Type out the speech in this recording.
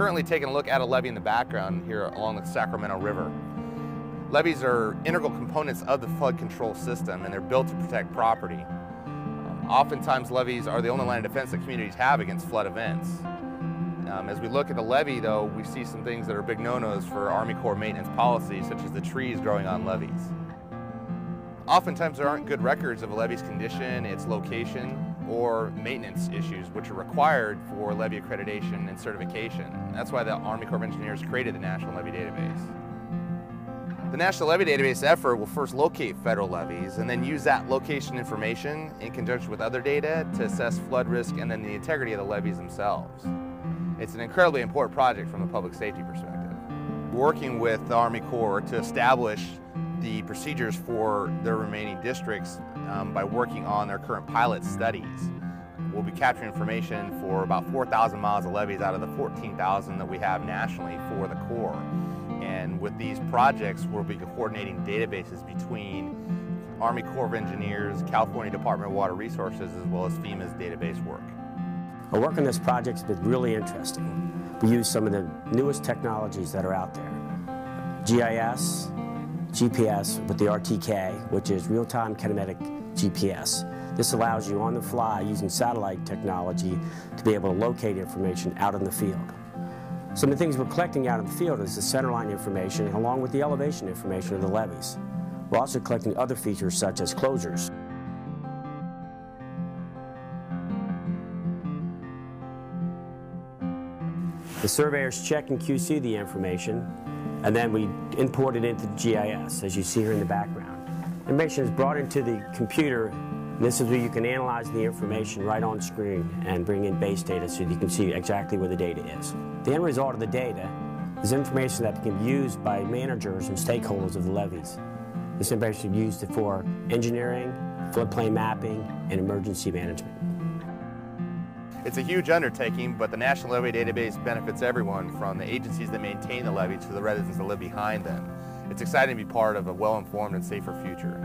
currently taking a look at a levee in the background here along the Sacramento River. Levees are integral components of the flood control system, and they're built to protect property. Oftentimes levees are the only line of defense that communities have against flood events. As we look at the levee, though, we see some things that are big no-nos for Army Corps maintenance policies, such as the trees growing on levees. Oftentimes there aren't good records of a levee's condition, its location, or maintenance issues, which are required for levee accreditation and certification. That's why the Army Corps of Engineers created the National Levee Database. The National Levee Database effort will first locate federal levees and then use that location information in conjunction with other data to assess flood risk and then the integrity of the levees themselves. It's an incredibly important project from a public safety perspective. Working with the Army Corps to establish the procedures for their remaining districts by working on their current pilot studies. We'll be capturing information for about 4,000 miles of levees out of the 14,000 that we have nationally for the Corps. And with these projects, we'll be coordinating databases between Army Corps of Engineers, California Department of Water Resources, as well as FEMA's database work. Our work on this project has been really interesting. We use some of the newest technologies that are out there. GIS, GPS with the RTK, which is real-time kinetic GPS. This allows you on the fly, using satellite technology, to be able to locate information out in the field. Some of the things we're collecting out in the field is the centerline information along with the elevation information of the levees. We're also collecting other features such as closures. The surveyors check and QC the information, and then we import it into the GIS, as you see here in the background. Information is brought into the computer, and this is where you can analyze the information right on screen and bring in base data so you can see exactly where the data is. The end result of the data is information that can be used by managers and stakeholders of the levees. This information is used for engineering, floodplain mapping, and emergency management. It's a huge undertaking, but the National Levee Database benefits everyone, from the agencies that maintain the levees to the residents that live behind them. It's exciting to be part of a well-informed and safer future.